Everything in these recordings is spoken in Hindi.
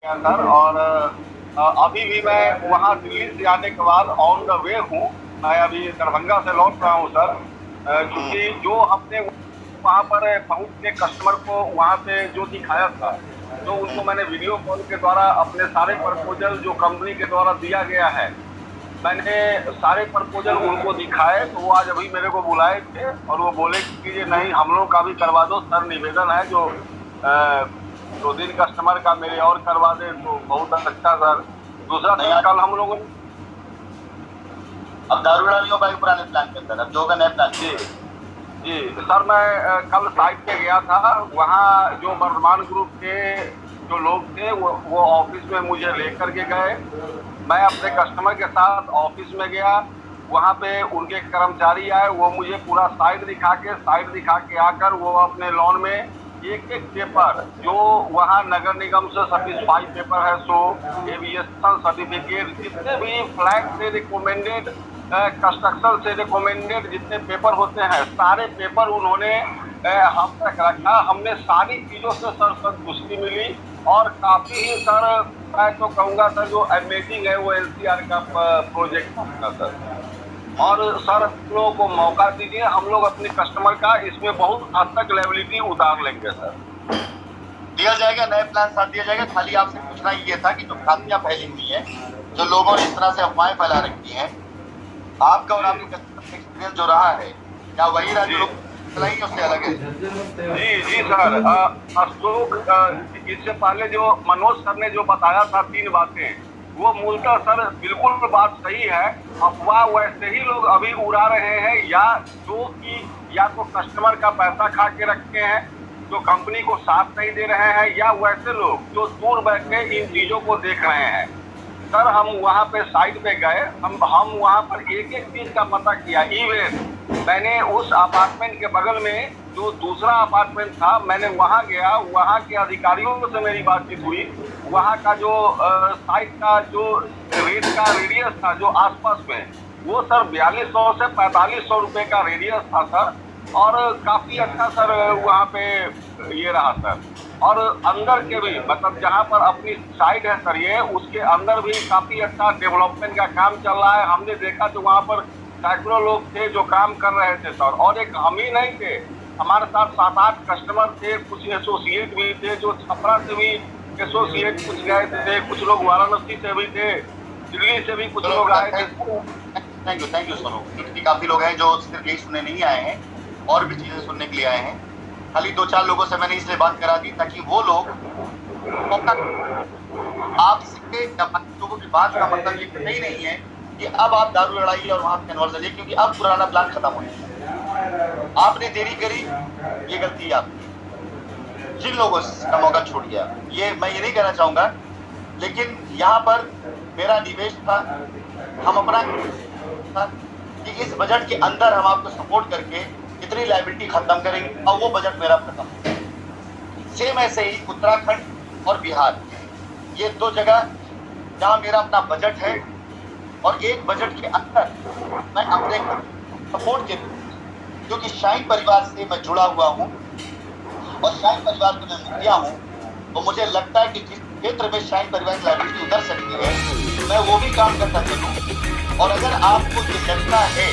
अंदर। और अभी भी मैं वहाँ दिल्ली से आने के बाद ऑन द वे हूँ। मैं अभी दरभंगा से लौट रहा हूँ सर, क्योंकि जो हमने वहाँ पर पहुँच के कस्टमर को वहाँ पे जो दिखाया था, तो उनको मैंने वीडियो कॉल के द्वारा अपने सारे प्रपोजल जो कंपनी के द्वारा दिया गया है, मैंने सारे प्रपोजल उनको दिखाए। तो वो आज अभी मेरे को बुलाए थे और वो बोले कि ये नहीं, हम लोग का भी करवा दो सर, निवेदन है जो 2 दिन कस्टमर का मेरे और करवा दे तो बहुत अच्छा सर। दूसरा सर, कल हम लोगों ने अब दारूगढ़ा नहीं हो पाएगा पुराने प्लान के अंदर, अब जो होगा नए प्लान। जी जी सर, मैं कल साइट पे गया था। वहाँ जो वर्धमान ग्रुप के जो लोग थे वो ऑफिस में मुझे लेकर के गए। मैं अपने कस्टमर के साथ ऑफिस में गया। वहाँ पे उनके कर्मचारी आए, वो मुझे पूरा साइट दिखा के आकर वो अपने लॉन में एक एक पेपर जो वहाँ नगर निगम से सर्टिफाई पेपर है, सो एविएशन सर्टिफिकेट, जितने भी फ्लैग से रिकमेंडेड, कंस्ट्रक्शन से रिकमेंडेड जितने पेपर होते हैं, सारे पेपर उन्होंने हम तक रखा। हमने सारी चीज़ों से सर संतुष्टि मिली और काफ़ी ही सर, मैं तो कहूँगा सर, जो अमेजिंग है वो एनसीआर का प्रोजेक्ट था सर। और सर, हम लोगों को मौका दीजिए, हम लोग अपने कस्टमर का इसमें बहुत हद तक लेवलिटी उतार लेंगे सर। दिया जाएगा, नए प्लान साथ दिया जाएगा। खाली आपसे पूछना ये था कि जो भ्रांतियां फैली हुई हैं, जो लोगों ने इस तरह से अफवाहें फैला रखी हैं, आपका और आपके कस्टमर एक्सपीरियंस जो रहा है, क्या वही रहा जो लोग फैलाएंगे उससे अलग है? जी सर, अशोक, इससे पहले जो मनोज सर ने जो बताया था 3 बातें, वो मूलतः सर बिल्कुल बात सही है। अफवाह वैसे ही लोग अभी उड़ा रहे हैं, या जो कि या तो कस्टमर का पैसा खा के रखे हैं, जो कंपनी को साथ नहीं दे रहे हैं, या वैसे लोग जो दूर बैठ के इन चीज़ों को देख रहे हैं। सर, हम वहाँ पे साइट पे गए, हम वहाँ पर एक एक चीज़ का पता किया। इवन मैंने उस अपार्टमेंट के बगल में जो दूसरा अपार्टमेंट था, मैंने वहाँ गया, वहाँ के अधिकारियों से मेरी बातचीत हुई। वहाँ का जो साइट का जो रेट का रेडियस था जो आसपास में, वो सर 4200 से 4500 रुपये का रेडियस था सर। और काफ़ी अच्छा सर वहाँ पे ये रहा सर। और अंदर के भी, मतलब जहाँ पर अपनी साइट है सर, ये उसके अंदर भी काफ़ी अच्छा डेवलपमेंट का काम चल रहा है। हमने देखा तो वहाँ पर सैकड़ों लोग थे जो काम कर रहे थे सर। और एक हम ही नहीं थे, हमारे साथ 7-8 कस्टमर थे, कुछ एसोसिएट भी थे, जो छपरा से भी एसोसिएट कुछ गए थे, कुछ लोग वाराणसी से भी थे, दिल्ली से भी कुछ लोग आए थे। Thank you Sonu. काफी लोग हैं जो सिर्फ यही सुनने नहीं आए हैं, और भी चीजें सुनने के लिए आए हैं। खाली 2-4 लोगों से मैंने इसलिए बात करा दी ताकि वो लोग आपसे, लोगों की बात का मतलब ये ही नहीं है कि अब आप दारू लड़ाइए और वहां कन्वर्जन है, क्योंकि अब पुराना प्लान खत्म हो गया। आपने देरी करी, ये गलती आपकी। जिन लोगों का मौका छूट गया, ये मैं ये नहीं कहना चाहूंगा, लेकिन यहाँ पर मेरा निवेश था, हम अपना था कि इस बजट के अंदर हम आपको सपोर्ट करके इतनी लायबिलिटी खत्म करेंगे, और वो बजट मेरा खत्म। सेम ऐसे ही उत्तराखंड और बिहार, ये 2 जगह जहां मेरा अपना बजट है, और एक बजट के अंदर मैं अपने सपोर्ट के, क्योंकि शाहीन परिवार से मैं जुड़ा हुआ हूं और शाहीन परिवार को मैं मुखिया हूं, तो मुझे लगता है कि जिस क्षेत्र में शाहीन परिवार की लायबिलिटी उतर सकती है, मैं वो भी काम करता चलूं। और अगर आपको ये लगता है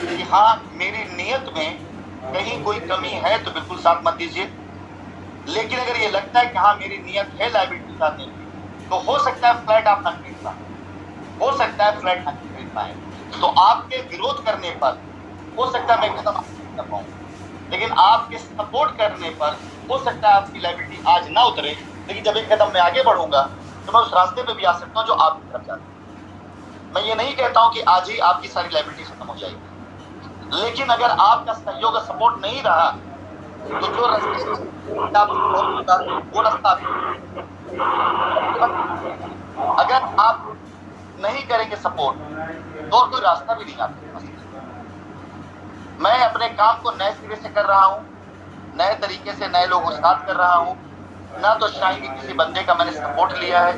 कि हाँ मेरी नीयत में कहीं कोई कमी है, तो बिल्कुल साथ मत दीजिए। लेकिन अगर ये लगता है कि हाँ मेरी नीयत है लायबिलिटी साथ देने की, तो हो सकता है फ्लैट आप ना खरीदना, हो सकता है फ्लैट ना खरीदना है, तो आपके विरोध करने पर हो सकता है मैं कदम कर पाऊँ, लेकिन आपके सपोर्ट करने पर हो सकता है आपकी लायबिलिटी आज ना उतरे, लेकिन जब एक कदम मैं आगे बढ़ूंगा तो मैं उस रास्ते पे भी आ सकता हूँ जो आपकी तरफ जाता है। मैं ये नहीं कहता हूँ कि आज ही आपकी सारी लायबिलिटी खत्म हो जाएगी, लेकिन अगर आपका सहयोग और सपोर्ट नहीं रहा, तो जो रास्ता वो रास्ता, अगर आप नहीं करेंगे सपोर्ट, तो और कोई रास्ता भी नहीं आपके पास। मैं अपने काम को नए सिरे से कर रहा हूँ, नए तरीके से नए लोगों के साथ कर रहा हूँ। ना तो शाहीन के किसी बंदे का मैंने सपोर्ट लिया है,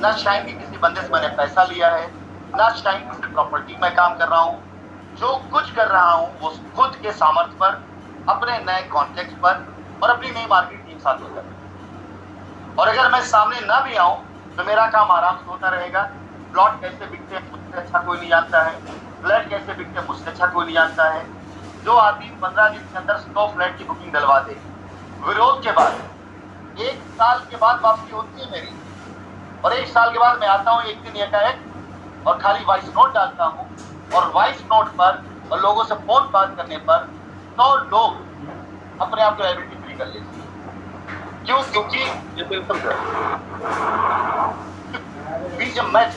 ना शाहीन के किसी बंदे से मैंने पैसा लिया है, ना शाहीन की प्रॉपर्टी में काम कर रहा हूँ। जो कुछ कर रहा हूँ वो खुद के सामर्थ्य पर, अपने नए कॉन्टेक्ट पर और अपनी नई मार्केट टीम साथ होकर। और अगर मैं सामने ना भी आऊं तो मेरा काम आराम से होता रहेगा। प्लॉट कैसे बिकते हैं मुझसे अच्छा कोई नहीं जानता है, फ्लैट कैसे बिकते हैं मुझसे अच्छा कोई नहीं जानता है। जो आदमी 15 दिन के अंदर 100 फ्लैट की बुकिंग डलवा दे, विरोध के बाद 1 साल के बाद वापसी होती है मेरी, और 1 साल के बाद मैं आता हूँ एक दिन एकाएक और खाली वॉइस नोट डालता हूँ, और वॉइस नोट पर और लोगों से फोन बात करने पर 100 लोग अपने आप को लायबिलिटी फ्री कर लेते हैं। क्यों? क्योंकि ये बिल्कुल बीच मैच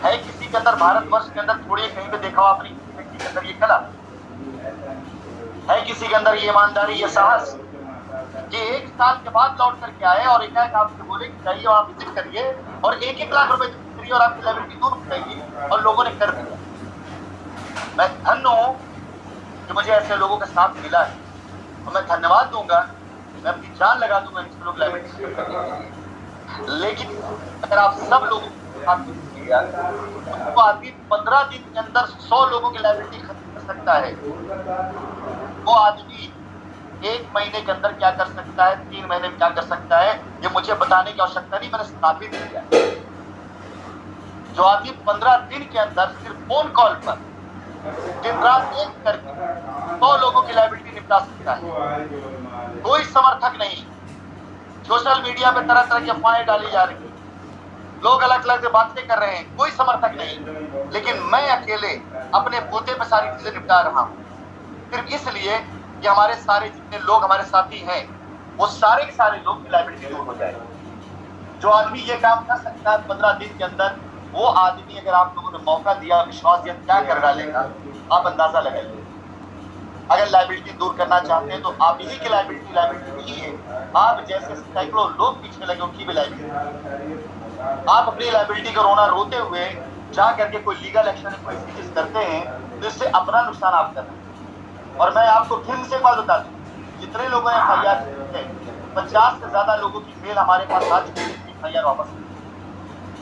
है किसी के अंदर, भारतवर्ष के अंदर थोड़ी कहीं पे देखा हो आपने किसी के अंदर ये कला है, किसी के अंदर ये ईमानदारी, ये साहस कि 1 साल के बाद लौट करके आए और एकाएक आपसे बोले कि जाइए आप विजिट करिए और 1-1 लाख रुपए करिए और आपकी लायबिलिटी दूर हो जाएगी, और लोगों ने कर दिया। मैं धन्य हूं कि मुझे ऐसे लोगों का साथ मिला है, और मैं धन्यवाद दूंगा, मैं अपनी जान लगा दूंगा इन लोग लायबिलिटी करने के लिए। लेकिन अगर आप सब लोगों के साथ मिलिएगा तो आदमी 15 दिन के अंदर 100 लोगों की लायबिलिटी खत्म कर सकता है। वो आदमी 1 महीने के अंदर क्या कर सकता है, 3 महीने में क्या कर सकता है, ये मुझे बताने की आवश्यकता नहीं, मैंने स्थापित किया। जो आदमी 15 दिन के अंदर सिर्फ फोन कॉल पर दिन रात एक करके 100 लोगों की लायबिलिटी निपटा सकता है, कोई समर्थक नहीं। सोशल मीडिया पे तरह तरह की अफवाहें डाली जा रही है, लोग अलग अलग से बातें कर रहे हैं, कोई समर्थक नहीं। लेकिन मैं अकेले अपने बूते पे सारी चीजें निपटा रहा हूँ, सिर्फ इसलिए कि हमारे सारे जितने लोग हमारे साथी हैं वो सारे के सारे लोग की लायबिलिटी दूर हो जाएगी। जो आदमी ये काम कर सकता है 15 दिन के अंदर, वो आदमी अगर आप लोगों ने मौका दिया, विश्वास दिया, क्या कर डालेगा आप अंदाजा लगाइए। अगर लायबिलिटी दूर करना चाहते हैं तो आप ही की लायबिलिटी नहीं है, आप जैसे सैकड़ों लोग पीछे लगे उनकी भी लायबिलिटी। आप अपनी लायबिलिटी को रोना रोते हुए जा करके कोई लीगल एक्शन कोई चीज करते हैं तो इससे अपना नुकसान आप कर रहे हैं। और मैं आपको फिर से एक बात बता दूं, जितने लोगों ने FIR किए 50 से ज्यादा लोगों की मेल हमारे पास आ चुकी है FIR वापस।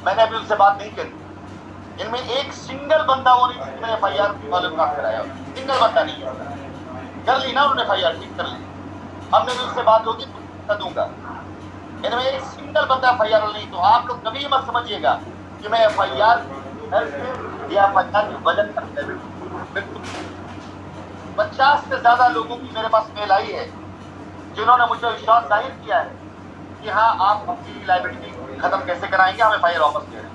मैंने अभी उनसे बात नहीं करी, इनमें एक सिंगल बंदा वो नहीं जिसने FIR वाले को काम कराया, सिंगल बंदा नहीं है। कर ली ना उन्होंने FIR, ठीक कर ली, अब मेरी उससे बात होगी तो बता दूंगा। इनमें एक सिंगल बंदा FIR नहीं, तो आप लोग कभी मत समझिएगा कि मैं FIR या FIR की वजह से 50 से ज्यादा लोगों की मेरे पास मेल आई है जिन्होंने मुझे विश्वास जाहिर किया है कि हाँ आप अपनी लायबिलिटी खत्म कैसे कराएंगे, हमें FIR वापस दे रहे हैं।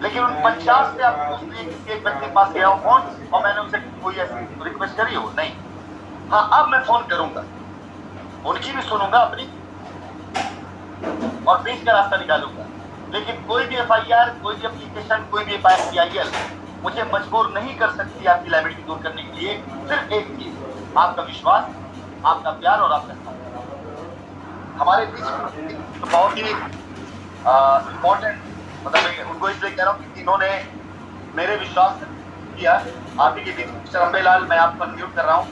लेकिन उन 50 से आप पूछते किसी एक व्यक्ति के पास गया हो फोन और मैंने उनसे कोई ऐसी रिक्वेस्ट करी हो? नहीं। हाँ अब मैं फोन करूंगा, उनकी भी सुनूंगा अपनी, और बीच का रास्ता निकालूंगा। लेकिन कोई भी FIR, कोई भी एप्लीकेशन, कोई भी PIL मुझे मजबूर नहीं कर सकती आपकी लायबिलिटी दूर करने के लिए। सिर्फ एक चीज, आपका विश्वास, आपका प्यार और आपका साथ। हमारे बीच तो बहुत ही इम्पोर्टेंट, मतलब उनको इसलिए कह रहा हूँ कि इन्होंने मेरे विश्वास किया। आप ही के बीच मिस्टर अम्बेलाल, मैं आपको म्यूट कर रहा हूँ।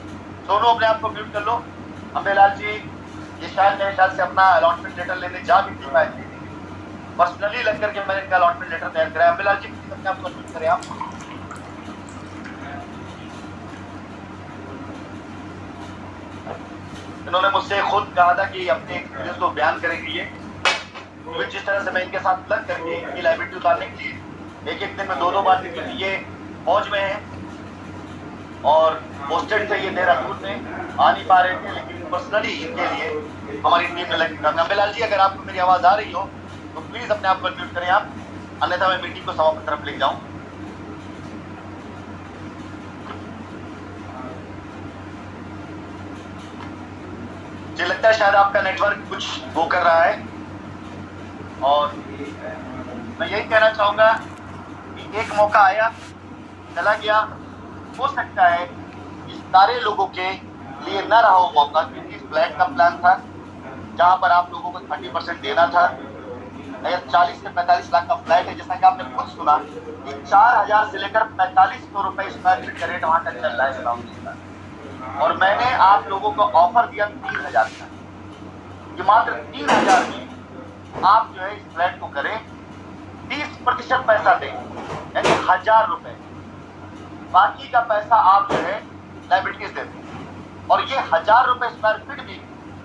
सोनू अपने आप को म्यूट कर लो। अम्बेलाल जी ये शायद मेरे ख्याल से अपना अलॉटमेंट लेटर लेने जा भी नहीं पाए थे, पर्सनली लग करके मैंने इनका अलॉटमेंट लेटर तैयार कराया। अम्बेलाल जी अपने आप को म्यूट करें आप। इन्होंने मुझसे खुद कहा था कि अपने एक्सपीरियंस को बयान करेंगे ये, तो जिस तरह से मैं इनके साथ लग करके इनकी लायबिलिटी उतारने के लिए एक दिन में 2-2 बार निकली। ये फौज में है और पोस्टेड थे, ये देहरादून में आ नहीं पा रहे थे, लेकिन पर्सनली इनके लिए हमारी टीम में लग। अम्बेलाल जी अगर आपको मेरी आवाज आ रही हो तो प्लीज अपने आप को म्यूट करें आप, अन्यथा मैं मीटिंग को समाप्त तरफ ले जाऊं। मुझे लगता है शायद आपका नेटवर्क कुछ वो कर रहा है, और मैं यही कहना चाहूंगा कि एक मौका आया चला गया। हो सकता है कि सारे लोगों के लिए न रहा वो मौका, क्योंकि फ्लैट का प्लान था जहां पर आप लोगों को 30% देना था। अगर 40 से 45 लाख का फ्लैट है, जैसा कि आपने खुद सुना कि 4000 से लेकर 4500 रुपए स्क्वायर फीट का रेट वहां तक चल रहा है सराउंडिंग का, और मैंने आप लोगों को ऑफर दिया 3000 का कि मात्र 3000 में आप जो है इस फ्लैट को करें, 30% पैसा दें, यानी 1000 रुपए, बाकी का पैसा आप जो है लायबिलिटीज देते हैं। और ये 1000 रुपए स्क्वायर फीट भी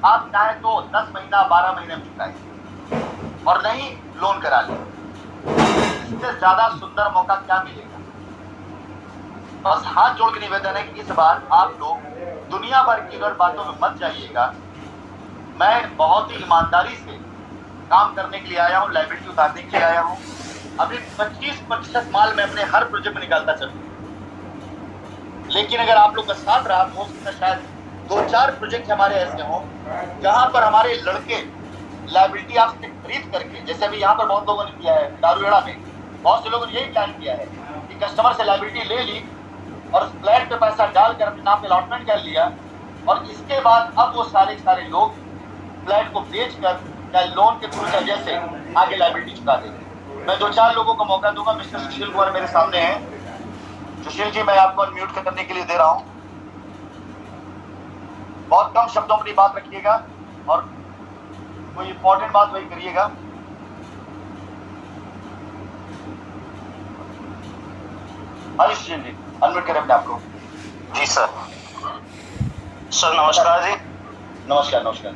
आप चाहे तो 10 महीना 12 महीने में चुकाएं। और नहीं लोन करा लें। इससे ज्यादा सुंदर मौका क्या मिलेगा? बस हाथ जोड़ के निवेदन है कि इस बार आप लोग दुनिया भर की गलत बातों में मत जाइएगा। मैं बहुत ही ईमानदारी से काम करने के लिए आया हूँ, लाइबिलिटी उतारने के लिए आया हूँ। अभी 25% माल मैं अपने हर प्रोजेक्ट में निकालता चलूँ, लेकिन अगर आप लोग का साथ रहा तो हो सकता है शायद 2-4 प्रोजेक्ट हमारे ऐसे हों जहां पर हमारे लड़के लाइबिलिटी आपसे खरीद करके, जैसे अभी यहाँ पर बहुत लोगों ने किया है दारूहेड़ा में, बहुत से लोगों ने यही प्लान किया है कि कस्टमर से लाइबिलिटी ले ली और उस फ्लैट पे पैसा डालकर अपने नाम पे अलॉटमेंट कर लिया, और इसके बाद अब वो सारे लोग फ्लैट को बेचकर या लोन के थ्रू जैसे आगे लाइबिलिटी चुका देंगे। मैं 2-4 लोगों को मौका दूंगा। मिस्टर सुशील कुमार मेरे सामने हैं। सुशील जी, मैं आपको अनम्यूट करने के लिए दे रहा हूं। बहुत कम शब्दों में अपनी बात रखिएगा और कोई इंपॉर्टेंट बात वही करिएगा। हाँ सुशील जी, अनम्यूट करें अपने आपको। जी सर। सर नमस्कार जी। नमस्कार नमस्कार।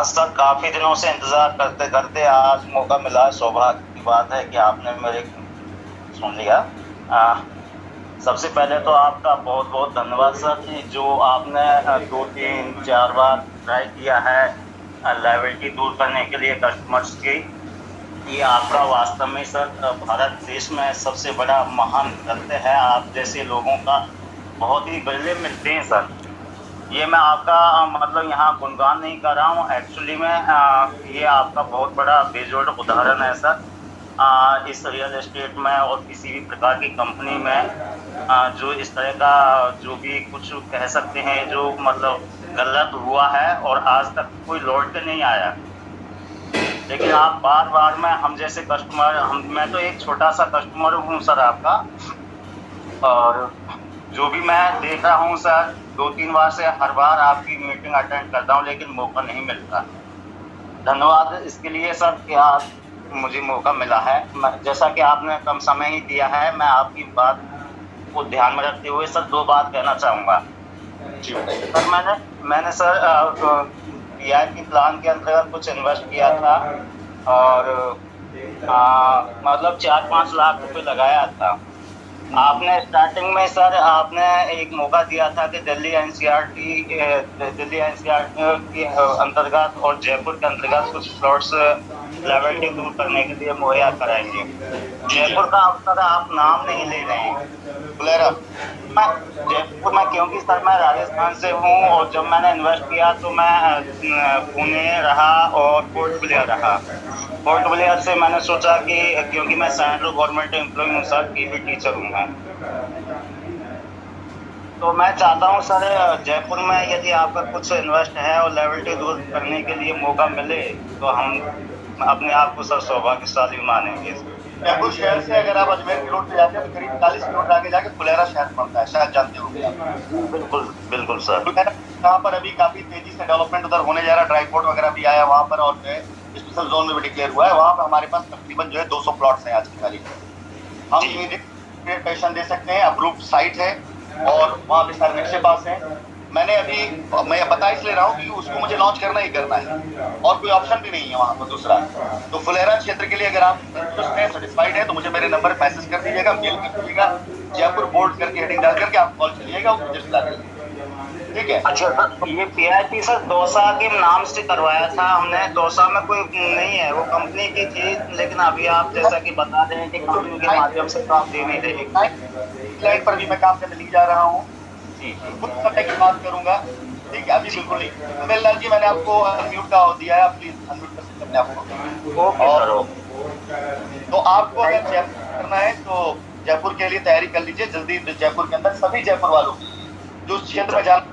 सर काफी दिनों से इंतजार करते करते आज मौका मिला। सौभाग्य की बात है कि आपने मेरे सुन लिया। सबसे पहले तो आपका बहुत बहुत धन्यवाद सर कि जो आपने 2-3-4 बार ट्राई किया है लायबिलिटी दूर करने के लिए कस्टमर्स की। ये आपका वास्तव में सर भारत देश में सबसे बड़ा महान कृत्य है। आप जैसे लोगों का बहुत ही बिरले मिलते हैं सर। ये मैं आपका मतलब यहाँ गुणगान नहीं कर रहा हूँ, एक्चुअली में ये आपका बहुत बड़ा बेजोड़ उदाहरण है सर। इस रियल एस्टेट में और किसी भी प्रकार की कंपनी में जो इस तरह का जो भी कुछ कह सकते हैं जो मतलब गलत हुआ है और आज तक कोई लौट के नहीं आया। लेकिन आप बार बार में हम जैसे कस्टमर मैं तो एक छोटा सा कस्टमर हूँ सर आपका, और जो भी मैं देख रहा हूँ सर 2-3 बार से हर बार आपकी मीटिंग अटेंड करता हूँ लेकिन मौका नहीं मिलता। धन्यवाद इसके लिए सर कि आप मुझे मौका मिला है। जैसा कि आपने कम समय ही दिया है, मैं आपकी बात को ध्यान में रखते हुए सर 2 बात कहना चाहूँगा। जी बताइए। सर मैंने सर PIP प्लान के अंतर्गत कुछ इन्वेस्ट किया था और मतलब 4-5 लाख रुपए लगाया था। आपने स्टार्टिंग में सर आपने एक मौका दिया था कि दिल्ली NCR के अंतर्गत और जयपुर के अंतर्गत कुछ प्लॉट्स लायबिलिटी दूर करने के लिए मुहैया कराएंगे। जयपुर का अब तक आप नाम नहीं ले रहे हैं। फुलेरा मैं जयपुर में, क्योंकि सर मैं राजस्थान से हूँ और जब मैंने इन्वेस्ट किया तो मैं पुणे रहा और पोर्ट ब्लेयर रहा। पोर्ट ब्लेयर से मैंने सोचा कि क्योंकि मैं सेंट्रल गवर्नमेंट एम्प्लॉय हूँ सर, PV टीचर हूँ मैं, तो मैं चाहता हूँ सर जयपुर में यदि आपका कुछ इन्वेस्ट है और लायबिलिटी दूर करने के लिए मौका मिले तो हम अपने आप को सर सौभाग्यशाली मानेंगे। जयपुर शहर से अगर आप अजमेर के रोड पे जाते हैं तो करीब 40 किलोमीटर आगे जाके फुलेरा शहर पड़ता है, शायद जानते होंगे आप। बिल्कुल बिल्कुल सर। वहाँ पर अभी काफी तेजी से डेवलपमेंट उधर होने जा रहा है। ड्राईपोर्ट वगैरह भी आया वहाँ पर और स्पेशल जोन में भी डिक्लेयर हुआ है। वहाँ पर हमारे पास तकरीबन जो है 200 प्लॉट्स हैं आज की तारीख में। हम इमीडिएट पेशन दे सकते हैं, अप्रूव साइट है और वहाँ पे सारे नक्शे पास हैं। मैं बता इसलिए रहा हूँ कि उसको मुझे लॉन्च करना ही करना है और कोई ऑप्शन भी नहीं है वहाँ पर दूसरा। तो फुलेरा क्षेत्र के लिए अगर आप इंटरेस्ट हैं, सेटिस्फाइड है तो मुझे मेरे नंबर पर मैसेज कर दीजिएगा, मेल कीजिएगा, जयपुर बोर्ड करके हेडिंग डाल करके आप कॉल करिएगा और मुझे ला दीजिएगा। ठीक है। अच्छा सर, ये PIP सर दौसा के नाम से करवाया था हमने। दौसा में कोई नहीं है, वो कंपनी की थी, लेकिन अभी आप जैसा कि बता रहे हैं कि कंपनी के माध्यम से तो आप दे नहीं रहे। क्लाइंट पर भी मैं काम करने जा रहा हूँ, कुछ समय की बात करूंगा। ठीक है, अभी बिल्कुल नहीं। मेललाल जी, मैंने आपको अनम्यूट का दिया है, आप प्लीज अनम्यूट कर सकते हैं आपको। और तो आपको अगर जयपुर करना है तो जयपुर के लिए तैयारी कर लीजिए जल्दी। जयपुर के अंदर सभी जयपुर वालों जो क्षेत्र में जाना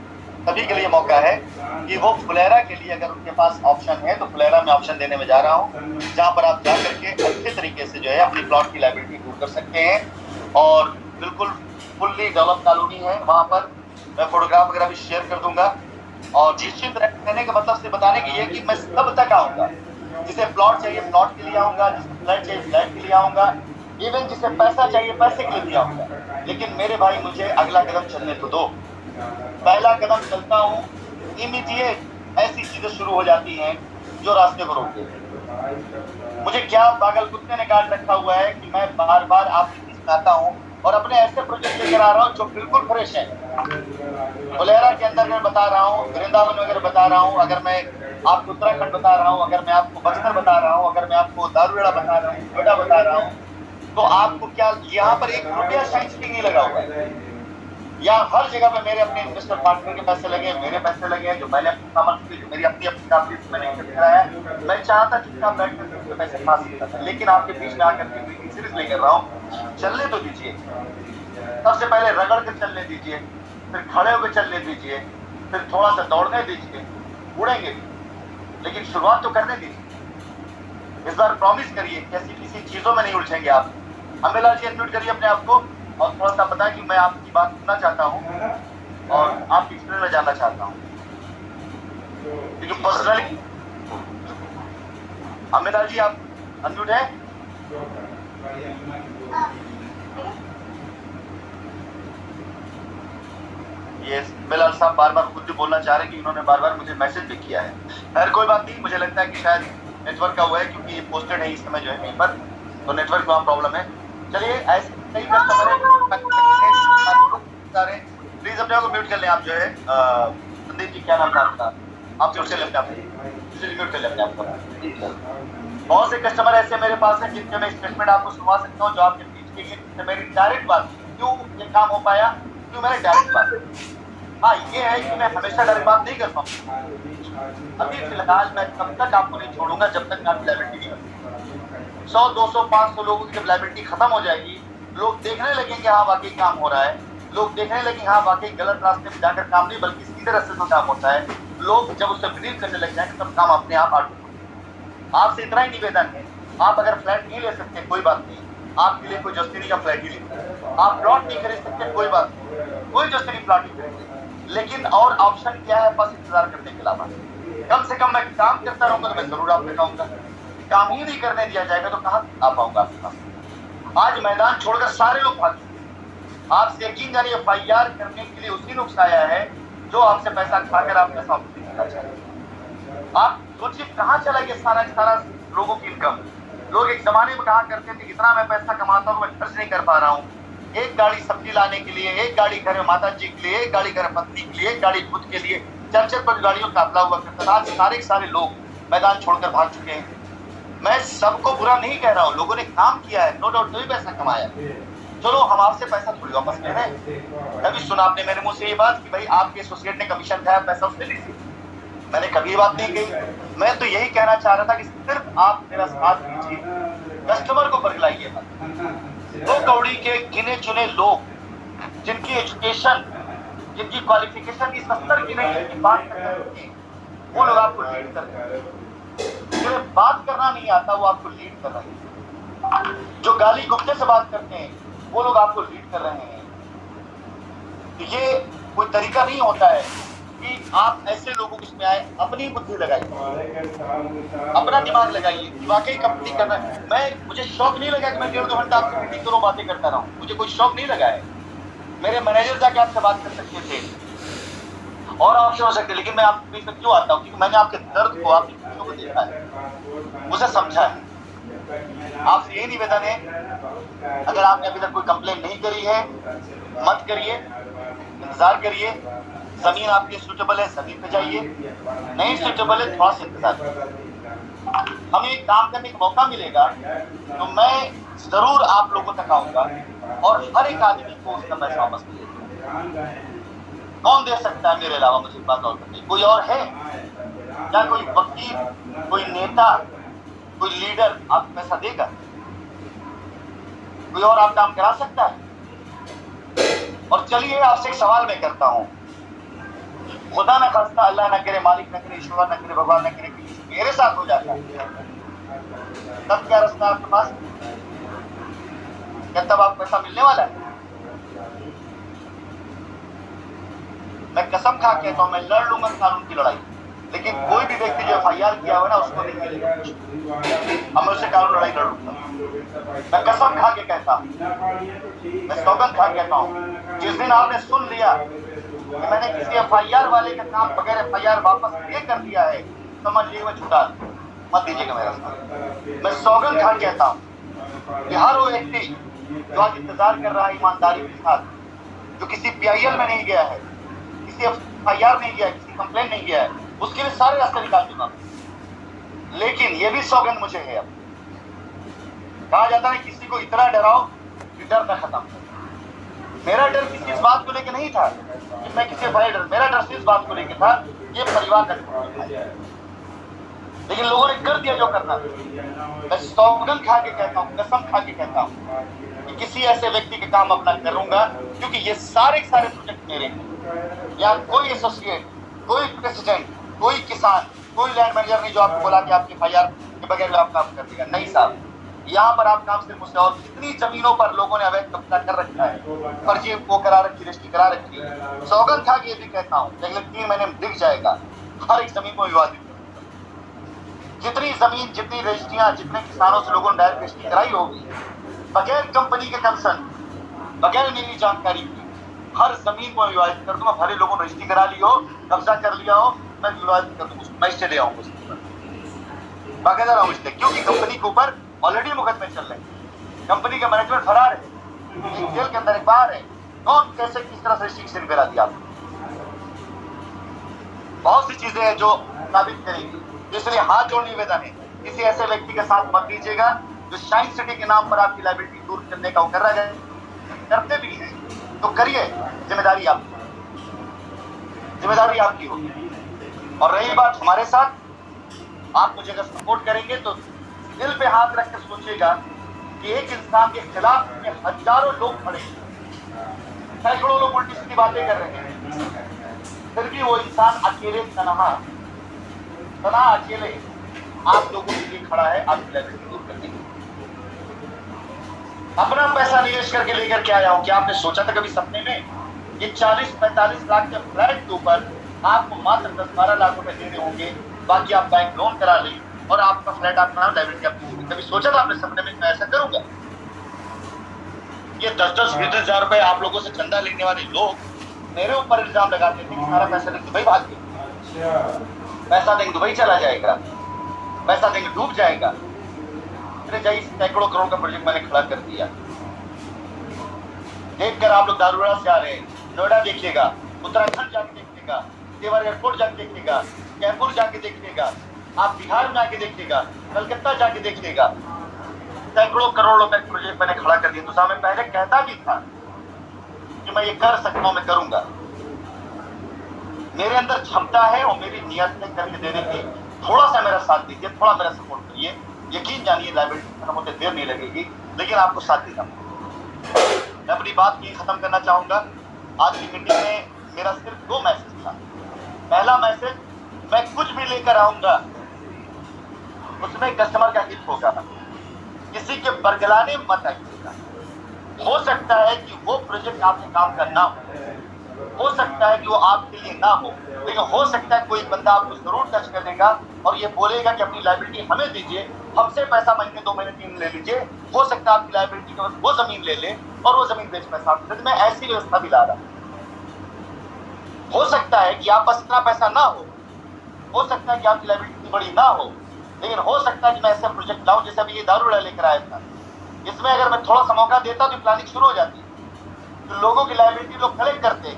सभी के लिए मौका है कि वो फुलेरा के लिए अगर उनके पास ऑप्शन है तो फुलेरा में ऑप्शन देने में जा रहा हूँ, जहाँ पर आप जा करके अच्छे तरीके से जो है अपनी प्लॉट की लायबिलिटी दूर कर सकते हैं। और बिल्कुल फुल्ली डेवलप कॉलोनी है वहाँ पर। मैं फोटोग्राफ वगैरह भी शेयर कर दूंगा। और निश्चित रहने का मतलब से बताने की ये कि मैं सब तक आऊँगा। जिसे प्लॉट चाहिए प्लॉट के लिए आऊँगा, जिसे फ्लैट चाहिए फ्लैट के लिए आऊँगा, इवन जिसे पैसा चाहिए पैसे के लिए भी आऊँगा। लेकिन मेरे भाई मुझे अगला कदम चलने तो दो। पहला कदम चलता हूँ, इमीडिएट ऐसी चीजें शुरू हो जाती हैं जो रास्ते को रोक देती हैं। मुझे क्या पागल कुत्ते ने काट रखा हुआ है कि मैं बार बार आपके बीच में आता हूँ और अपने ऐसे प्रोजेक्ट लेकर आ रहा हूँ जो बिल्कुल फ्रेश है। फुलेरा के अंदर मैं बता रहा हूँ, वृंदावन वगैरह बता रहा हूँ, अगर मैं आपको उत्तराखंड बता रहा हूँ, अगर मैं आपको बस्तर बता रहा हूँ, अगर मैं आपको दारूगढ़ा बता रहा हूँ, नोएडा बता रहा हूँ, तो आपको क्या यहाँ पर 1 रुपया साइंस की नहीं लगा हुआ है। यहाँ हर जगह पे मेरे अपने इन्वेस्टर पार्टनर के पैसे लगे, मेरे पैसे लगे, जो मैंने अपनी सामर्थ्य जो मेरी अपनी काबिलियत मैंने इन्वेस्ट कराया। मैं चाहता चुपचाप बैठ कर उसके पैसे खा सकता था, लेकिन आपके बीच में आकर के सीरीज ले कर रहा हूँ। चलने तो दीजिए, सबसे पहले रगड़ कर चलने दीजिए, फिर खड़े होकर चलने दीजिए, फिर थोड़ा सा दौड़ने दीजिए, उड़ेंगे लेकिन शुरुआत तो करने दीजिए। इस बार प्रॉमिस करिए कैसी किसी चीजों में नहीं उलझेंगे आप। अम्बेलाल जी अनम्यूट करिए अपने आप को और थोड़ा सा बताएं कि मैं आपकी बात सुनना चाहता हूँ और आपकी एक्सपीरियंस में जानना चाहता हूँ, क्योंकि पर्सनली। अम्बेलाल जी आप अनम्यूट है? ये अम्बेलाल साहब बार बार खुद भी बोलना चाह रहे हैं कि इन्होंने बार बार मुझे मैसेज भी किया है। खैर कोई बात नहीं, मुझे लगता है कि शायद नेटवर्क का हुआ है, क्योंकि ये पोस्टेड है इस समय जो है कहीं पर, तो नेटवर्क का प्रॉब्लम है। चलिए ऐसे कई कस्टमर है, प्लीज अपने आप को म्यूट कर लें। आप जो है संदीप जी, क्या नाम था आपका? आप म्यूट कर लें अपने आप को, म्यूट कर लें अपने आप को। बहुत से कस्टमर ऐसे मेरे पास हैं जिनके मैं स्टेटमेंट आपको सुनवा सकता हूँ, जो आपके बीच के लिए मेरी डायरेक्ट बात, क्यों ये काम हो पाया, क्यों मैंने डायरेक्ट बात। हाँ ये है कि मैं हमेशा डायरेक्ट बात नहीं कर पाऊँ। अभी फिलहाल मैं तब तक आपको नहीं छोड़ूंगा जब तक आपकी लायबिलिटी नहीं होती। 100, 200, 500 लोगों की जब लायबिलिटी खत्म हो जाएगी, लोग देखने लगेंगे हाँ वाकई काम हो रहा है, लोग देखने लगेंगे हाँ वाकई गलत रास्ते में जाकर काम नहीं बल्कि सीधे रास्ते से काम होता है, लोग जब उससे बिलीव करने लग जाएंगे तब काम अपने आप आगे। आपसे इतना ही निवेदन है, आप अगर फ्लैट नहीं ले सकते कोई बात नहीं, आपके लिए कोई जस्टिनी का फ्लैट ही ले। आप प्लॉट नहीं खरीद सकते कोई बात नहीं, कोई जस्टिनी प्लॉट नहीं खरीद, लेकिन और ऑप्शन क्या है बस इंतजार करने के अलावा। कम से कम मैं काम करता रहूंगा तो मैं जरूर आपसे कहूंगा, काम ही नहीं करने दिया जाएगा तो कहां आ पाऊंगा आपके पास। आज मैदान छोड़कर सारे लोग भाग चुके। आपसे यकीन जानिए FIR करने के लिए उसी नुस्खा आया है जो आपसे पैसा खाकर आप पैसा वापस करना चाहते। आप सोचिए कहां चला गया सारा लोगों की इनकम। लोग एक जमाने में कहा करते थे इतना मैं पैसा कमाता हूं मैं खर्च नहीं कर पा रहा हूं। एक गाड़ी सब्जी लाने के लिए, एक गाड़ी घर में माता जी के लिए, एक गाड़ी घर पत्नी के लिए, एक गाड़ी खुद के लिए, 4-4-5 गाड़ियों का काफिला हुआ करता था। आज सारे लोग मैदान छोड़कर भाग चुके हैं। मैं सबको बुरा नहीं कह रहा हूँ, लोगों ने काम किया है, नो डाउट, तभी पैसा कमाया। चलो हम आपसे पैसा थोड़ी वापस ले रहे हैं। कभी सुना आपने मेरे मुंह से ये बात कि भाई आपके एसोसिएट ने कमिशन खाया पैसा उसने लीजिए? मैंने कभी ये बात नहीं कही। मैं तो यही कहना चाह रहा था कि सिर्फ आप मेरा साथ दीजिए, कस्टमर को बरगलाइए मत। 2 कौड़ी के गिने चुने लोग जिनकी एजुकेशन, जिनकी क्वालिफिकेशन इस स्तर की नहीं है कि बात कर सकते हैं, वो लोग आपको लीड कर रहे हैं। जिन्हें बात करना नहीं आता वो आपको लीड कर रहे हैं। जो गाली गुप्ते से बात करते हैं वो लोग आपको लीड कर रहे हैं। तो ये कोई तरीका नहीं होता है कि आप ऐसे लोगों को इसमें आए। अपनी बुद्धि लगाइए, अपना दिमाग लगाइए, वाकई कंपनी करना है। मुझे शौक नहीं लगा कि मैं 1.5-2 घंटा आपसे मीटिंग करूं, बातें करता रहूं। मुझे कोई शौक नहीं लगा है। मेरे मैनेजर जाके आपसे बात कर सकते थे और ऑप्शन हो सकते, लेकिन मैं आपके बीच में क्यों आता हूँ? क्योंकि मैंने आपके दर्द को, आपकी खुशियों को देखा है, उसे समझा है। आपसे यही निवेदन है, अगर आपने अभी तक कोई कंप्लेंट नहीं करी है मत करिए, इंतजार करिए। जमीन आपकी सूटेबल है, जमीन पे जाइए, नहीं सूटेबल है थोड़ा सा इंतजार करिए। हमें काम करने का मौका मिलेगा तो मैं जरूर आप लोगों तक आऊंगा और हर एक आदमी को उसका पैसा वापस मिलेगा। कौन दे सकता है मेरे अलावा? मुझे बात और करनी, कोई और है क्या? कोई वकील, कोई नेता, कोई लीडर आपको पैसा देगा? कोई और आप काम करा सकता है? और चलिए आपसे एक सवाल मैं करता हूं, खुदा न खास्ता, अल्लाह न करे, मालिक न करे, ईश्वर न करे, भगवान न करे, मेरे साथ हो जाता है, तब क्या रास्ता आपके पास? क्या तब आपको पैसा मिलने वाला है? मैं कसम खा के कहता हूं, मैं लड़ लूंगा कानून की लड़ाई, लेकिन कोई भी व्यक्ति जो FIR किया हुआ ना उसको नहीं मिलेगा। अब मैं उससे कानून लड़ाई लड़ूंगा। मैं कसम खा के कहता हूं, मैं सौगंध खा के कहता हूं, जिस दिन आपने सुन लिया कि मैंने किसी FIR वाले का काम बगैर FIR वापस ये कर दिया है, समझ लीजिए मैं झूठा। मत दीजिएगा मेरा साथ। मैं सौगंध खा कहता हूँ कि हर वो व्यक्ति जो आज इंतजार कर रहा है ईमानदारी के साथ, जो किसी PIL में नहीं गया है, किसी FIR नहीं गया है, किसी कंप्लेन नहीं गया है, उसके लिए सारे रास्ते निकाल दूंगा। लेकिन ये भी सौगंध मुझे है, अब कहा जाता है किसी को इतना डराओ कि डर न खत्म हो। मेरा डर किसी इस बात को लेकर नहीं था कि मैं किसी डर, मेरा डर इस बात को लेकर था ये परिवार का है। लेकिन लोगों ने कर दिया जो करना। मैं सौगंध खा के कहता हूँ, कसम खा के कहता हूँ कि किसी ऐसे व्यक्ति के काम अपना करूंगा, क्योंकि ये सारे प्रोजेक्ट मेरे हैं। या कोई एसोसिएट, कोई प्रेसिडेंट, कोई किसान, कोई लैंड मैनेजर नहीं जो आपको बोला कि आपकी FIR के बगैर आप काम कर देगा। नहीं साहब, यहाँ पर आप काम सिर्फ मुझसे, और कितनी जमीनों पर लोगों ने अवैध कब्जा कर रखा है, फर्जी वो करा रखी, रजिस्ट्री करा रखी है। सौगंध खा के ये भी कहता हूँ अगले 3 महीने में दिख जाएगा, हर एक जमीन को विवादित। जितनी जमीन, जितनी रजिस्ट्रियां, जितने किसानों से लोगों ने डायरेक्ट रजिस्ट्री कराई होगी बगैर कंपनी के कंसर्न, बगैर मेरी जानकारी की, हर जमीन को विवादित कर दूंगा। भले लोगों ने रजिस्ट्री करा ली हो, कब्जा कर लिया हो, मैं विवादित कर दूंगा, मैं इससे ले आऊंगा बाकायदा रहूं इसलिए, क्योंकि कंपनी के ऊपर ऑलरेडी मुकदमे चल रहे हैं, कंपनी का मैनेजमेंट फरार है, जेल के अंदर एक बार है। कौन कैसे किस तरह से रजिस्ट्री करा दिया आपने? बहुत सी चीजें हैं जो साबित करेंगी। इसलिए हाथ जोड़ निवेदन है, किसी ऐसे व्यक्ति के साथ मत दीजिएगा जो शाइन सिटी के नाम पर आपकी लायबिलिटी दूर करने का वो कर रहा है। करते भी हैं तो करिए, जिम्मेदारी आपकी, जिम्मेदारी आपकी होगी। और रही बात हमारे साथ, आप मुझे अगर सपोर्ट करेंगे तो दिल पे हाथ रख कर सोचिएगा कि एक इंसान के खिलाफ में हजारों लोग खड़े हैं, सैकड़ों लोग उल्टी सीधी बातें कर रहे हैं, फिर भी वो इंसान अकेले तना अकेले आप लोगों के लिए खड़ा है, आपकी लायबिलिटी दूर करने के लिए। अपना पैसा निवेश करके लेकर के आया हूं। क्या आपने सोचा था कभी सपने में ये 40-45 लाख के फ्लैट के ऊपर आपको मात्र 10-12 लाख रुपए देने होंगे, बाकी आप बैंक लोन करा लें और आपका फ्लैट आपका नाम लायबिलिटी आपकी होगी? कभी सोचा था आपने सपने में मैं ऐसा करूंगा? ये 10-20 हजार रुपए आप लोगों से चंदा लेने वाले लोग मेरे ऊपर इल्जाम लगाते थे कि सारा पैसा लेके दुबई भाग गए, पैसा देंगे दुबई चला जाएगा, पैसा देंगे डूब जाएगा। जाइए, सैकड़ों करोड़ का प्रोजेक्ट मैंने खड़ा कर दिया। देखकर आप लोग दारूड़ा से आ रहे हैं, नोएडा देखिएगा, उत्तराखंड जाके देखिएगा, तेवर एयरपोर्ट जाके देखिएगा, कैमपुर जाके देखिएगा, आप बिहार में आके देखिएगा, कलकत्ता जाके देखिएगा। सैकड़ों करोड़ रुपए प्रोजेक्ट मैंने खड़ा कर दिया। तो साहब मैं पहले कहता भी था कि मैं ये कर सकता हूं, मैं करूंगा। मेरे अंदर क्षमता है और मेरी नियत है करके देने की। थोड़ा सा मेरा साथ दीजिए, थोड़ा मेरा सपोर्ट करिए। यकीन जानिए लायबिलिटी खत्म होते देर नहीं लगेगी, लेकिन आपको साथ देना। मैं अपनी बात की खत्म करना चाहूंगा। आज की मीटिंग में मेरा सिर्फ 2 मैसेज था। पहला मैसेज, मैं कुछ भी लेकर आऊंगा उसमें कस्टमर का हित होगा, किसी के बरगलाने मत आइएगा। हो सकता है कि वो प्रोजेक्ट आपके काम का ना हो सकता है कि वो आपके लिए ना हो, लेकिन हो सकता है कोई बंदा आपको जरूर टच कर देगा और ये बोलेगा कि अपनी लायबिलिटी हमें दीजिए, हमसे पैसा महीने 2 महीने 3 ले लीजिए। हो सकता है आपकी लायबिलिटी के वो जमीन ले ले और वो जमीन बेच पैसा आपको दे। मैं ऐसी व्यवस्था भी ला रहा हूं। हो सकता है कि आप पास इतना पैसा ना हो सकता है कि आपकी लायबिलिटी बड़ी ना हो, लेकिन हो सकता है कि मैं ऐसा प्रोजेक्ट लाऊं जैसे अभी ये दारूड़ा लेकर आया था। इसमें अगर मैं थोड़ा सा मौका देता तो प्लानिंग शुरू हो जाती, तो लोगों की लायबिलिटी लोग कलेक्ट करते,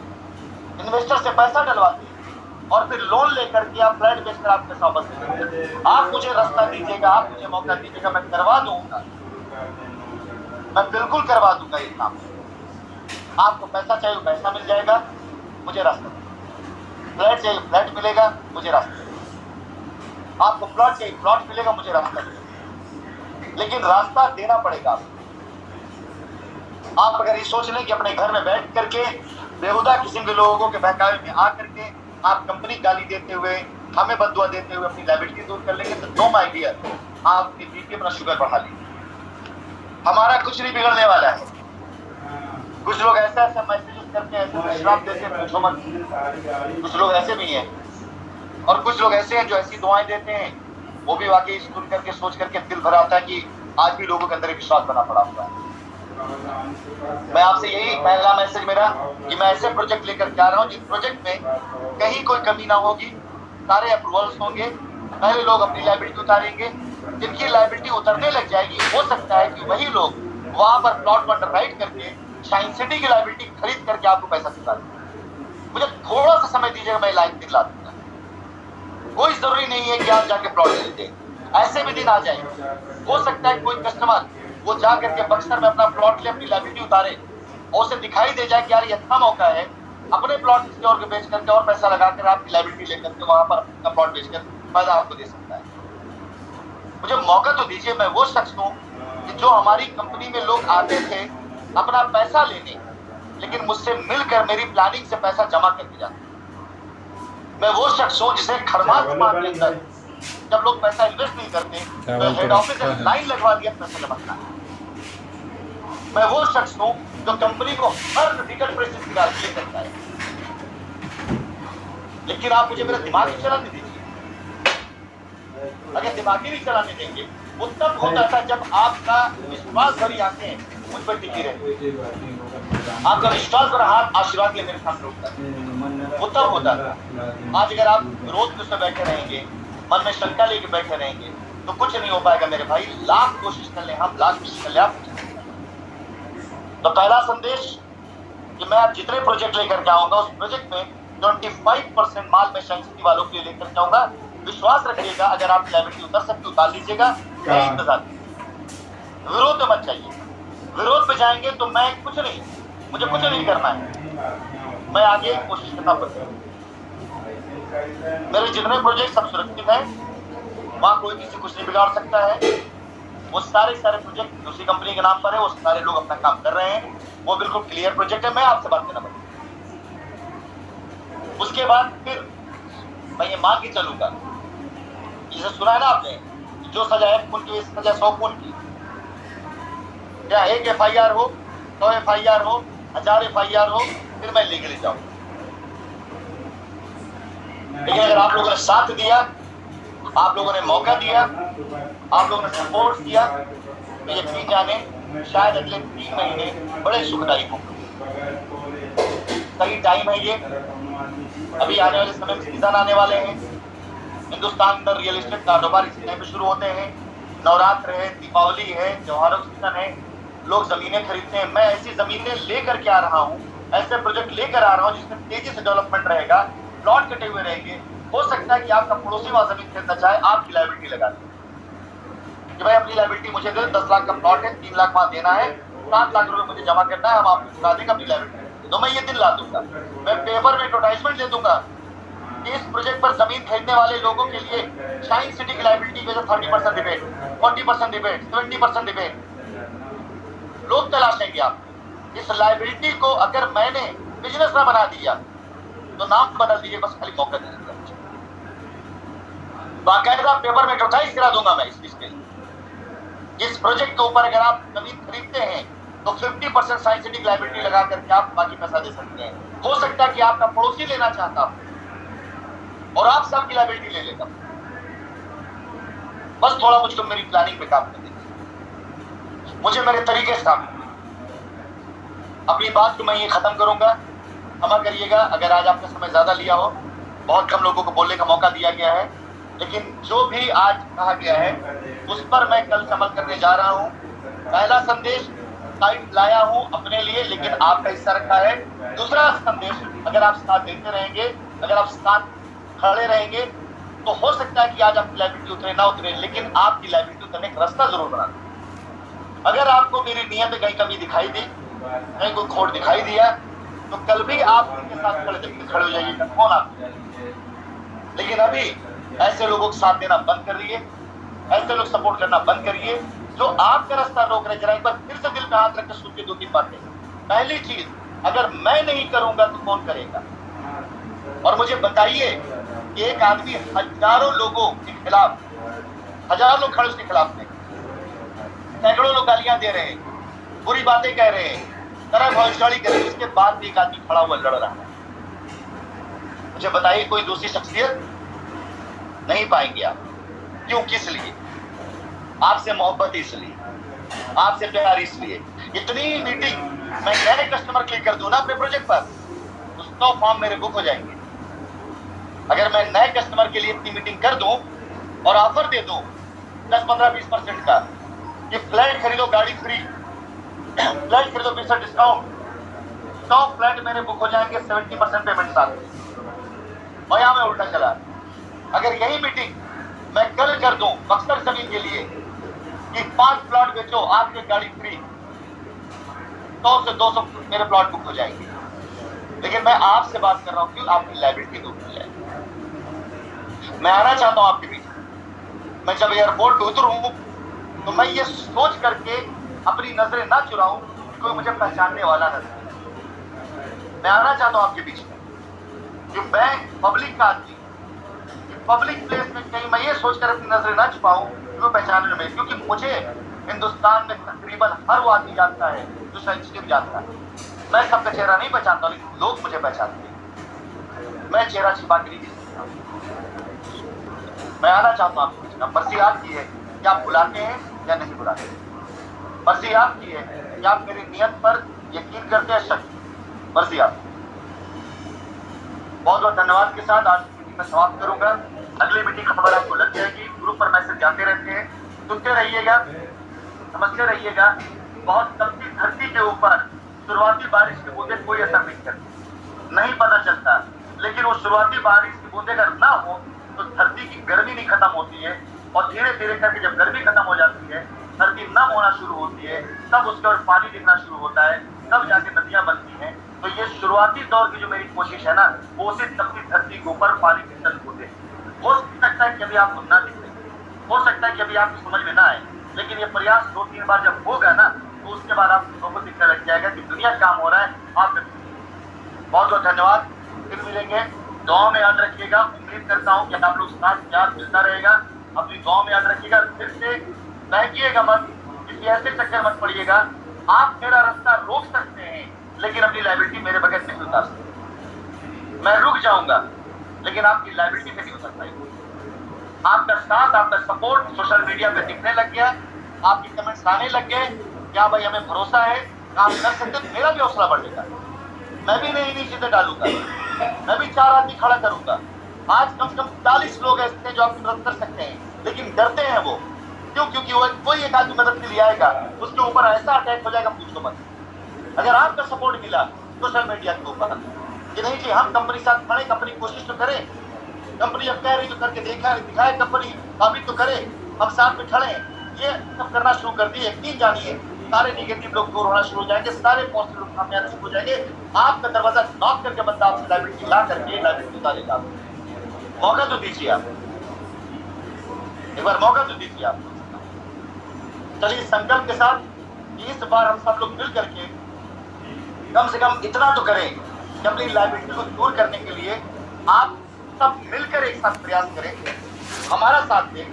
इन्वेस्टर से पैसा डलवाते और फिर लोन लेकर के आप फ्लैट बेचकर आप पैसा वापस देंगे। आप मुझे रास्ता दीजिएगा, आप मुझे मौका दीजिएगा, मैं करवा दूंगा, मैं बिल्कुल करवा दूंगा ये काम। आपको पैसा चाहिए पैसा मिल जाएगा, मुझे रास्ता। फ्लैट चाहिए फ्लैट मिलेगा, मुझे रास्ता। आपको प्लॉट चाहिए प्लॉट मिलेगा, मुझे रास्ता। लेकिन रास्ता देना पड़ेगा आपको। आप अगर ये सोच लें कि अपने घर में बैठ करके बेहुदा किस्म के लोगों के बहकावे में आकर के आप कंपनी गाली देते हुए, हमें बददुआ देते हुए अपनी लायबिलिटी दूर कर लेंगे, तो नो माय डियर, आप अपनी बीपी अपना शुगर बढ़ा लीजिए। हमारा कुछ नहीं बिगड़ने वाला है। कुछ लोग ऐसा ऐसा मैसेजेस करते हैं, ऐसे श्राप देते हैं, पूछो मत। कुछ लोग ऐसे भी हैं और कुछ लोग ऐसे हैं जो ऐसी दुआएं देते हैं, वो भी वाकई सुन करके सोच करके दिल भर आता है कि आज भी लोगों के अंदर विश्वास बना पड़ा हुआ है। मैं आपसे यही पहला मैसेज मेरा कि मैं ऐसे प्रोजेक्ट लेकर के आ रहा हूँ जिस प्रोजेक्ट में कहीं कोई कमी ना होगी, सारे अप्रूवल्स होंगे, पहले लोग अपनी लायबिलिटी उतारेंगे, जिनकी लायबिलिटी उतरने लग जाएगी हो सकता है कि वही लोग वहां पर प्लॉट को अंडरराइट करके शाइन सिटी की लायबिलिटी खरीद करके आपको पैसा चुका दें। मुझे थोड़ा सा समय दीजिएगा, मैं लाइन दिला दूंगा। कोई जरूरी नहीं है कि आप जाके प्लॉट ले लीजिए, ऐसे भी दिन आ जाए। हो सकता है कोई कस्टमर वो जा करके बक्सर में अपना प्लॉट ले अपनी लायबिलिटी उतारे और उसे दिखाई दे जाए कि यार ये अच्छा मौका है, अपने प्लॉट किसी और को बेच करके और पैसा लगाकर आपकी लायबिलिटी लेकर के वहां पर अपना प्लॉट बेचकर फायदा आपको दे सकता है। मुझे मौका तो दीजिए। मैं वो शख्स हूँ कि जो हमारी कंपनी में लोग आते थे अपना पैसा लेने, लेकिन मुझसे मिलकर मेरी प्लानिंग से पैसा जमा करके जाते। मैं वो शख्स हूँ जिसे खरमास मार्ग के अंदर जब लोग पैसा इन्वेस्ट नहीं करते तो हेड ऑफिस में लाइन लगवा दिया पैसा जमा करना। मैं वो शख्स हूँ जो कंपनी को हर क्रिटिकल परिस्थिति निकाल के करता है, लेकिन आप मुझे मेरा दिमाग ही चलाने दीजिए। अगर दिमाग ही नहीं चलाने देंगे वो तब होता था जब आपका विश्वास भरी आंखें मुझ पर टिकी रहे, आपका विश्वास भरा हाथ आशीर्वाद के मेरे सामने उठता है, वो तब होता था। आज अगर आप रोज में बैठे रहेंगे, मन में शंका लेके बैठे रहेंगे तो कुछ नहीं हो पाएगा मेरे भाई। लाख कोशिश कर ले, हम लाख कोशिश कर ले, आप तो पहला संदेश कि मैं आप जितने प्रोजेक्ट लेकर के आऊंगा उस प्रोजेक्ट में 25% माल मैं शाइन सिटी वालों के लिए लेकर के आऊंगा। विश्वास रखिएगा, अगर आप लायबिलिटी उतर सकते उतार लीजिएगा, मैं इंतजार। विरोध में मत चाहिए, विरोध में जाएंगे तो मैं कुछ नहीं, मुझे कुछ नहीं करना है। मैं आगे कोशिश करना पड़ेगा। मेरे जितने प्रोजेक्ट सब सुरक्षित हैं, वहां कोई किसी कुछ नहीं बिगाड़ सकता है। वो सारे प्रोजेक्ट दूसरी कंपनी के नाम पर है, वो सारे लोग अपना काम कर रहे हैं, वो बिल्कुल क्लियर प्रोजेक्ट है। मैं आपसे बात करना पड़ेगा। उसके बाद फिर मैं ये मान के चलूंगा, जिसे सुना है ना आपने, जो सजा है खून की सजा 100 खून की। क्या 1 FIR हो, 100 FIR हो, 1000 FIR हो, फिर मैं लीगली जाऊंगा। लेकिन अगर आप लोगों ने साथ दिया, आप लोगों ने मौका दिया, आप लोगों ने सपोर्ट किया, तो यकीन जाने शायद अगले 3 महीने बड़े सुखदायी होंगे। सही टाइम है ये। अभी आने वाले समय में सीजन आने वाले हैं। हिंदुस्तान में रियल एस्टेट कारोबार इसी टाइम पे शुरू होते हैं। नवरात्र है, दीपावली है, त्योहारों का सीजन है, लोग जमीनें खरीदते हैं। मैं ऐसी जमीनें लेकर के आ रहा हूँ, ऐसे प्रोजेक्ट लेकर आ रहा हूँ जिसमें तेजी से डेवलपमेंट रहेगा, प्लॉट कटे हुए रहेंगे। हो सकता है कि आपका पड़ोसी वहां जमीन खरीदना चाहे, आपकी लायबिलिटी लगा दे कि भाई अपनी लायबिलिटी मुझे दे, 10 लाख का प्लॉट है, 3 लाख वहां देना है, 7 लाख रुपए मुझे जमा करना है, हम आपको चुका देंगे अपनी लायबिलिटी। तो मैं ये दिन ला दूंगा, मैं पेपर में एडवर्टाइजमेंट दे दूंगा कि इस प्रोजेक्ट पर जमीन खरीदने वाले लोगों के लिए शाइन सिटी की लायबिलिटी में 30% रिबेट, 40% रिबेट, 70% रिबेट। लोग तलाशेंगे आप। इस लायबिलिटी को अगर मैंने बिजनेस ना बना दिया तो नाम बदल दीजिए, बस खाली मौका दीजिए। बाकायदा पेपर में एडवर्टाइज करा दूंगा मैं इस चीज के लिए। इस प्रोजेक्ट के ऊपर अगर आप जमीन खरीदते हैं तो 50% शाइन सिटी की लायबिलिटी लगा करके आप बाकी पैसा दे सकते हैं। हो सकता है कि आपका पड़ोसी लेना चाहता हो और आप सबकी लायबिलिटी ले लेगा। बस थोड़ा मुझको मेरी प्लानिंग पे काम करने दीजिए, मुझे मेरे तरीके से काम। अपनी बात को मैं ये खत्म करूंगा, क्षमा करिएगा अगर आज आपने समय ज्यादा लिया हो। बहुत कम लोगों को बोलने का मौका दिया गया है, लेकिन जो भी आज कहा गया है उस पर मैं कल से अमल करने जा रहा हूं। पहला संदेश साइट लाया हूं अपने लिए, लेकिन आपका हिस्सा रखा है। दूसरा संदेश, अगर आप साथ देते रहेंगे, अगर आप साथ खड़े रहेंगे तो हो सकता है कि आज आपकी लायबिलिटी उतरे ना उतरे, लेकिन आपकी लायबिलिटी उतरने का रास्ता जरूर बना। अगर आपको मेरी नीयत में कहीं कमी दिखाई दी, कहीं कोई खोट दिखाई दिया, तो कल भी आप उनके साथ खड़े हो जाइएगा, कौन आप। लेकिन अभी ऐसे लोगों को साथ देना बंद करिए, ऐसे लोग सपोर्ट करना बंद करिए जो आपका रास्ता रोक रहे। जरा एक बार फिर से दिल पे हाथ रख के सोचिए 2-3 बातें। पहली चीज, अगर मैं नहीं करूंगा तो कौन करेगा? और मुझे बताइए कि एक आदमी हजारों लोगों के खिलाफ, 1000 लोग खड़े उसके खिलाफ थे, सैकड़ों लोग गालियां दे रहे हैं, बुरी बातें कह रहे हैं, तरह भविष्यवाणी कर रहे हैं, उसके बाद भी एक आदमी खड़ा हुआ लड़ रहा है। मुझे बताइए कोई दूसरी शख्सियत नहीं पाएंगे आप। क्यों? किस लिए? आपसे मोहब्बत इसलिए, आपसे प्यार इसलिए। इतनी मीटिंग मैं नए कस्टमर क्लिक कर दूं ना अपने प्रोजेक्ट पर, तो 100 फॉर्म मेरे बुक हो जाएंगे। अगर मैं नए कस्टमर के लिए इतनी मीटिंग कर दूं और ऑफर दे दूं 10, 15, 20% का कि फ्लैट खरीदो गाड़ी फ्री, फ्लैट खरीदो 20% डिस्काउंट, 100 फ्लैट मेरे बुक हो जाएंगे 70% पेमेंट साथ में। और यहाँ में उल्टा चला, अगर यही मीटिंग मैं कल कर दूं बक्सर जमीन के लिए कि 5 प्लॉट बेचो आपके गाड़ी फ्री, 100 से 200 मेरे प्लॉट बुक हो जाएंगे। लेकिन मैं आपसे बात कर रहा हूं कि आपकी लायबिलिटी दूर हो जाए। मैं आना चाहता हूं आपके बीच। मैं जब एयरपोर्ट उतरूं तो मैं ये सोच करके अपनी नजरें ना चुराऊं कि कोई मुझे पहचानने वाला नजर। मैं आना चाहता हूं आपके बीच में कि मैं पब्लिक का आदमी, पब्लिक प्लेस में कहीं मैं ये सोचकर अपनी नजरें ना छुपाऊं कि वो पहचानने में, क्योंकि मुझे हिंदुस्तान में तकरीबन हर वो आदमी जानता है जो सेंसिटिव जानता है। मैं सबका चेहरा नहीं पहचानता, लेकिन लोग मुझे पहचानते हैं। मैं चेहरा छिपा के नहीं जी सकता। मैं आना चाहता हूं आपके बीच में। मर्जी आपकी है कि आप बुलाते हैं या नहीं बुलाते। मर्जी आपकी है कि आप मेरी नियत पर यकीन करते हैं, शक। मर्जी आपकी। बहुत बहुत धन्यवाद के साथ आज की मीटिंग में समाप्त करूंगा। अगली मीटिंग की खबर आपको लग जाएगी, ग्रुप पर मैसेज जाते रहते हैं, सुनते रहिएगा, समझते रहिएगा। बहुत तपती धरती के ऊपर शुरुआती बारिश की बूंदे कोई असर नहीं करती, नहीं पता चलता, लेकिन वो शुरुआती बारिश की बूंदे अगर ना हो तो धरती की गर्मी नहीं खत्म होती है, और धीरे धीरे करके जब गर्मी खत्म हो जाती है, धरती नम होना शुरू होती है, तब उसके और पानी दिखना शुरू होता है, तब जाके नदियां बनती हैं। तो ये शुरुआती दौर की जो मेरी कोशिश है ना, वो उसी तपती धरती के ऊपर पानी की तल बूंदे। हो सकता है कि अभी आपको ना दिखे, हो सकता है कि अभी आपको समझ में ना आए, लेकिन ये प्रयास 2-3 बार जब होगा ना, तो उसके बाद आप लोगों को दिखने लग जाएगा कि दुनिया काम हो रहा है। आप बहुत बहुत धन्यवाद, फिर मिलेंगे। दुआ में याद रखिएगा। उम्मीद करता हूँ कि आप लोग साथ प्यार मिलता रहेगा। अपनी दुआ में याद रखिएगा। फिर से बहकिएगा मत, किसी ऐसे चक्कर मत पड़िएगा। आप मेरा रास्ता रोक सकते हैं, लेकिन अपनी लायबिलिटी मेरे बगैर नहीं उतार सकते। मैं रुक जाऊंगा, लेकिन आपकी लायबिलिटी पे नहीं उतर पाएगी। आपका साथ, आपका सपोर्ट सोशल मीडिया पे दिखने लग गया, आपके कमेंट्स आने लग गए, क्या भाई हमें भरोसा है, काम कर सकते, तो मेरा भी हौसला बढ़ेगा। मैं भी नई चीजें डालूंगा, मैं भी 4 आदमी खड़ा करूंगा। आज कम से कम 40 लोग ऐसे हैं जो आपकी मदद कर सकते हैं, लेकिन डरते हैं वो। क्यों? क्योंकि वो कोई एक आदमी मदद के लिए आएगा, उसके ऊपर ऐसा अटैक हो जाएगा, पूछो मत। अगर आपका सपोर्ट मिला सोशल मीडिया के ऊपर कि नहीं जी हम कंपनी साथ खड़े, कंपनी कोशिश तो करे, कंपनी अब कह रही तो करके दिखाए, कंपनी साबित तो करे, हम साथ में खड़े हैं, ये सब करना शुरू कर दिए। यकीन जानिए सारे निगेटिव लोग दूर होना शुरू हो जाएंगे, सारे पॉजिटिव लोग सामने आना शुरू हो जाएंगे। आपका दरवाजा नॉक करके बंदा आपसे लायबिलिटी ला करके लायबिलिटी उतारेगा। मौका तो दीजिए, आप एक बार मौका तो दीजिए आप। चलिए संकल्प के साथ इस बार हम सब लोग मिल करके कम से कम इतना तो करें कि अपनी लायबिलिटी को दूर करने के लिए आप सब मिलकर एक साथ प्रयास करें, हमारा साथ दें।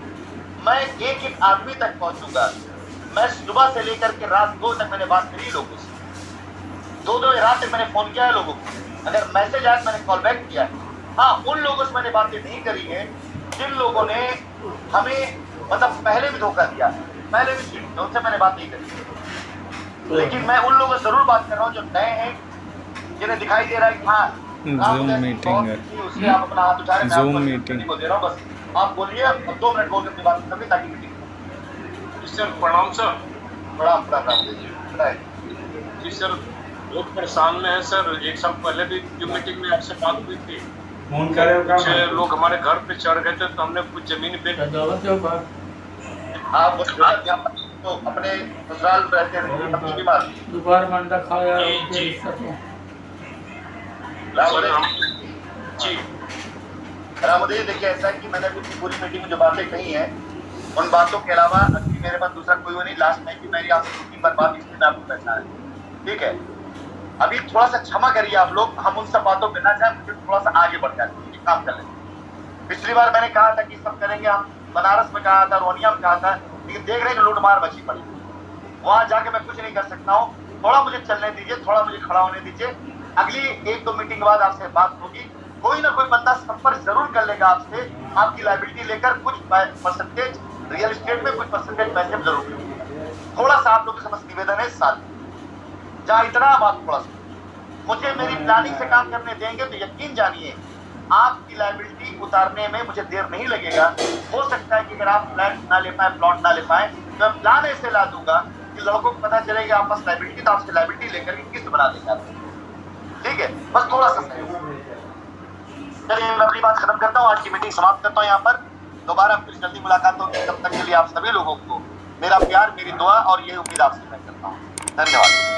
मैं एक आदमी तक पहुंचूंगा। मैं सुबह से लेकर के रात 2 तक मैंने बात करी लोगों से, 2 रात तक मैंने फोन किया है लोगों को। अगर मैसेज आया मैंने कॉल बैक किया है। हाँ, उन लोगों से मैंने बातें नहीं करी है जिन लोगों ने हमें मतलब पहले भी धोखा दिया, पहले भी चीट किया, उनसे मैंने बात नहीं करी। लेकिन मैं उन लोगों से जरूर बात कर रहा हूँ जो नए हैं, जिन्हें दिखाई दे रहा है कि हाँ Zoom मीटिंग है, उससे आप अपना हाथ उठा रहे हैं, Zoom मैं मीटिंग को दे रहा हूँ। बस आप बोलिए, अब 2 मिनट बोल के अपनी बात करते ताकि मीटिंग। सर प्रणाम सर। प्रणाम जी सर, बहुत परेशान में है सर। 1 साल पहले भी जो मीटिंग में आपसे बात हुई थी, कुछ लोग हमारे घर पे चढ़ गए थे, तो हमने कुछ जमीन बेच। आप तो अपने ससुराल रहते थे, अपनी बीमार दोपहर में अंडा खाया जी रामुदी। देखिए ऐसा है कि मैंने अपनी पूरी मीटिंग में जो बातें कही हैं, उन बातों के अलावा अभी मेरे पास दूसरा कोई वो नहीं। लास्ट टाइम की मेरी आपसे 2-3 बार बात इसलिए मैं आपको कहना है, ठीक है। अभी थोड़ा सा क्षमा करिए आप लोग, हम उन सब बातों पे ना जाए, मुझे थोड़ा सा आगे बढ़ जाए, काम कर लें। पिछली बार मैंने कहा था कि सब करेंगे, हम बनारस में कहा था, रोनिया में कहा था, लेकिन देख रहे हैं लूटमार मची पड़ी। वहां जाके मैं कुछ नहीं कर सकता हूँ। थोड़ा मुझे चलने दीजिए, थोड़ा मुझे खड़ा होने दीजिए। अगली 1-2 मीटिंग के बाद आपसे बात होगी। कोई ना कोई बंदा संपर्क जरूर कर लेगा आपसे, आपकी लायबिलिटी लेकर कुछ परसेंटेज रियल एस्टेट में, कुछ परसेंटेज पैसे जरूर लेंगे। थोड़ा सा आप लोग समझ निवेदन है, साथ जहाँ इतना बात थोड़ा सा मुझे मेरी प्लानिंग से काम करने देंगे तो यकीन जानिए आपकी लायबिलिटी उतारने में मुझे देर नहीं लगेगा। हो सकता है कि अगर आप फ्लैट ना ले पाए, प्लॉट ना ले पाए, तो मैं प्लान ऐसे ला दूंगा कि लोगों को पता चलेगा आपस लायबिलिटी, तो आपसे लायबिलिटी लेकर के किस्त बना देगा। ठीक है, बस थोड़ा सा चलिए मैं अपनी बात खत्म करता हूँ, आज की मीटिंग समाप्त करता हूँ यहाँ पर। दोबारा फिर जल्दी मुलाकात होगी, तब तक के लिए आप सभी लोगों को मेरा प्यार, मेरी दुआ और ये उम्मीद आपसे मैं करता हूँ। धन्यवाद।